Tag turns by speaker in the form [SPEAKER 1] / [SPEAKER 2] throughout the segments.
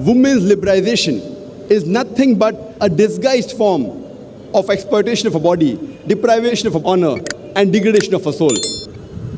[SPEAKER 1] women's liberalization is nothing but a disguised form of exploitation of a body, deprivation of honor and degradation of a soul.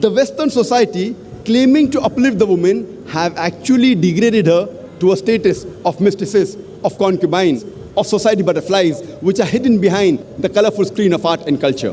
[SPEAKER 1] The Western society claiming to uplift the woman have actually degraded her to a status of mistresses, of concubines, of society butterflies, which are hidden behind the colorful screen of art and culture.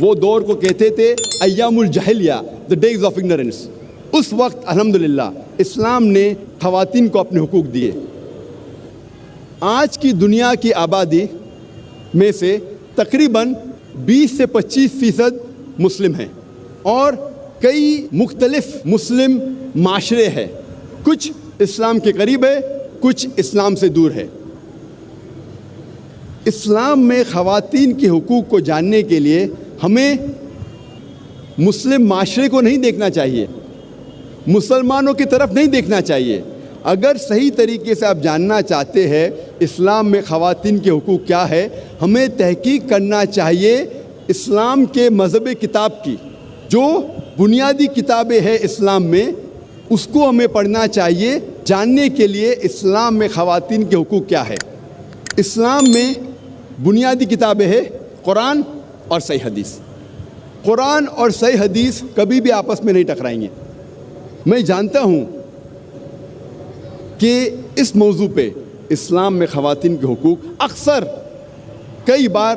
[SPEAKER 1] وہ دور کو کہتے تھے ایام الجاہلیہ، the days of ignorance. اس وقت الحمدللہ اسلام نے خواتین کو اپنے حقوق دیے. آج کی دنیا کی آبادی میں سے تقریباً 20 سے 25% مسلم ہیں اور کئی مختلف مسلم معاشرے ہیں. کچھ اسلام کے قریب ہے، کچھ اسلام سے دور ہے. اسلام میں خواتین کے حقوق کو جاننے کے لیے ہمیں مسلم معاشرے کو نہیں دیکھنا چاہیے، مسلمانوں کی طرف نہیں دیکھنا چاہیے. اگر صحیح طریقے سے آپ جاننا چاہتے ہیں اسلام میں خواتین کے حقوق کیا ہے، ہمیں تحقیق کرنا چاہیے اسلام کے مذہب کتاب کی. جو بنیادی کتابیں ہیں اسلام میں اس کو ہمیں پڑھنا چاہیے جاننے کے لیے اسلام میں خواتین کے حقوق کیا ہے. اسلام میں بنیادی کتابیں ہیں قرآن اور صحیح حدیث. قرآن اور صحیح حدیث کبھی بھی آپس میں نہیں ٹکرائیں گے. میں جانتا ہوں کہ اس موضوع پہ اسلام میں خواتین کے حقوق اکثر کئی بار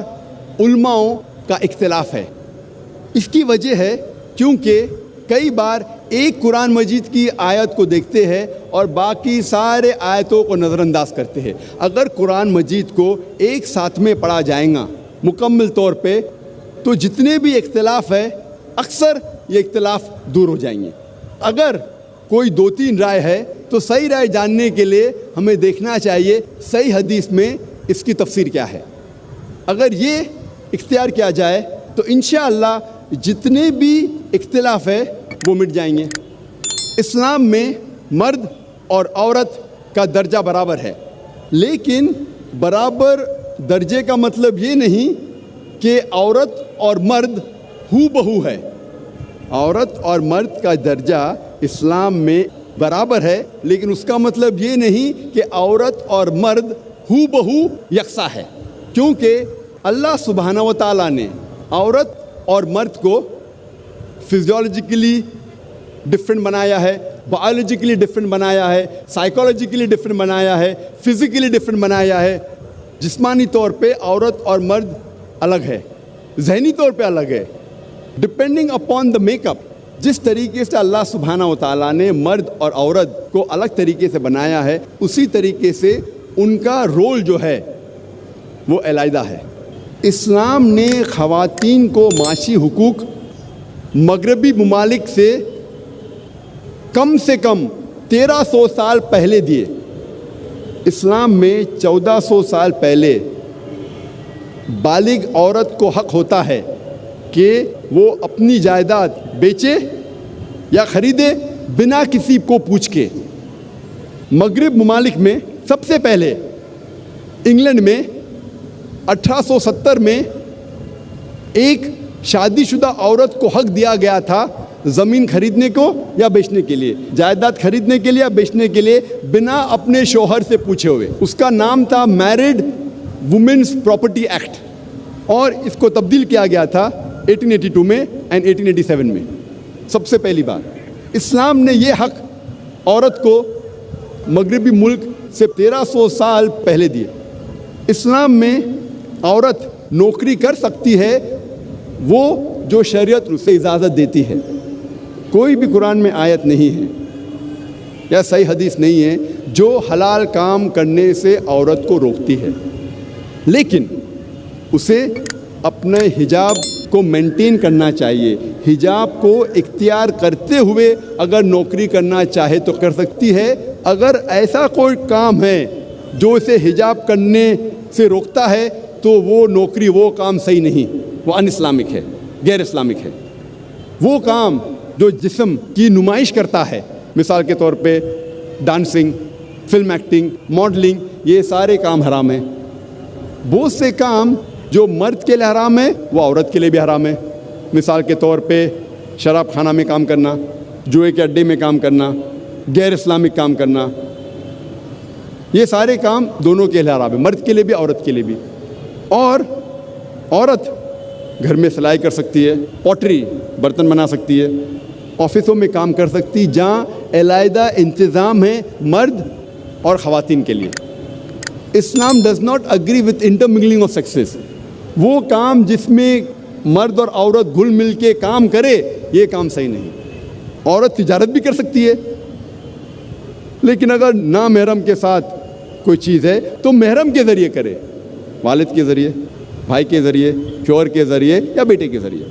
[SPEAKER 1] علماؤں کا اختلاف ہے. اس کی وجہ ہے کیونکہ کئی بار ایک قرآن مجید کی آیت کو دیکھتے ہیں اور باقی سارے آیتوں کو نظر انداز کرتے ہیں. اگر قرآن مجید کو ایک ساتھ میں پڑھا جائے گا مکمل طور پہ تو جتنے بھی اختلاف ہے اکثر یہ اختلاف دور ہو جائیں گے. اگر کوئی 2-3 رائے ہے تو صحیح رائے جاننے کے لیے ہمیں دیکھنا چاہیے صحیح حدیث میں اس کی تفسیر کیا ہے. اگر یہ اختیار کیا جائے تو انشاءاللہ جتنے بھی اختلاف ہے وہ مٹ جائیں گے. اسلام میں مرد اور عورت کا درجہ برابر ہے، لیکن برابر درجے کا مطلب یہ نہیں کہ عورت اور مرد ہو بہو ہے. عورت اور مرد کا درجہ اسلام میں برابر ہے، لیکن اس کا مطلب یہ نہیں کہ عورت اور مرد ہو بہو یکساں ہے. کیونکہ اللہ سبحانہ و تعالیٰ نے عورت اور مرد کو فزیولوجیکلی ڈفرینٹ بنایا ہے، بایولوجیکلی ڈفرینٹ بنایا ہے، سائیکولوجیکلی ڈفرینٹ بنایا ہے، فزیکلی ڈفرینٹ بنایا ہے. جسمانی طور پہ عورت اور مرد الگ ہے، ذہنی طور پہ الگ ہے. Depending upon the make up, جس طریقے سے اللہ سبحانہ و تعالیٰ نے مرد اور عورت کو الگ طریقے سے بنایا ہے اسی طریقے سے ان کا رول جو ہے وہ علیحدہ ہے. اسلام نے خواتین کو معاشی حقوق مغربی ممالک سے کم 1300 سال پہلے دیے. اسلام میں 1400 سال پہلے بالغ عورت کو حق ہوتا ہے کہ وہ اپنی جائیداد بیچے یا خریدے بنا کسی کو پوچھ کے. مغرب ممالک میں سب سے پہلے انگلینڈ میں 1870 میں ایک شادی شدہ عورت کو حق دیا گیا تھا زمین خریدنے کو یا بیچنے کے لیے، جائیداد خریدنے کے لیے یا بیچنے کے لیے بنا اپنے شوہر سے پوچھے ہوئے. اس کا نام تھا میرڈ وومنس پراپرٹی ایکٹ، اور اس کو تبدیل کیا گیا تھا 1882 میں اینڈ 1887 میں. سب سے پہلی بار اسلام نے یہ حق عورت کو مغربی ملک سے 1300 سال پہلے دیے. اسلام میں عورت نوکری کر سکتی ہے وہ جو شریعت اسے اجازت دیتی ہے. کوئی بھی قرآن میں آیت نہیں ہے یا صحیح حدیث نہیں ہے جو حلال کام کرنے سے عورت کو روکتی ہے، لیکن اسے اپنے حجاب کو مینٹین کرنا چاہیے. حجاب کو اختیار کرتے ہوئے اگر نوکری کرنا چاہے تو کر سکتی ہے. اگر ایسا کوئی کام ہے جو اسے حجاب کرنے سے روکتا ہے تو وہ نوکری، وہ کام صحیح نہیں، وہ ان اسلامک ہے، غیر اسلامک ہے. وہ کام جو جسم کی نمائش کرتا ہے، مثال کے طور پہ ڈانسنگ، فلم ایکٹنگ، ماڈلنگ، یہ سارے کام حرام ہیں. بہت سے کام جو مرد کے لیے حرام ہے وہ عورت کے لیے بھی حرام ہے. مثال کے طور پہ شراب خانہ میں کام کرنا، جوئے کے اڈے میں کام کرنا، غیر اسلامک کام کرنا، یہ سارے کام دونوں کے لیے حرام ہے، مرد کے لیے بھی عورت کے لیے بھی. اور عورت گھر میں سلائی کر سکتی ہے، پوٹری برتن بنا سکتی ہے، آفسوں میں کام کر سکتی جہاں علیحدہ انتظام ہے مرد اور خواتین کے لیے. Islam does not agree with intermingling of sexes. وہ کام جس میں مرد اور عورت گھل مل کے کام کرے، یہ کام صحیح نہیں۔ عورت تجارت بھی کر سکتی ہے، لیکن اگر نامحرم کے ساتھ کوئی چیز ہے تو محرم کے ذریعے کرے، والد کے ذریعے، بھائی کے ذریعے، شوہر کے ذریعے یا بیٹے کے ذریعے۔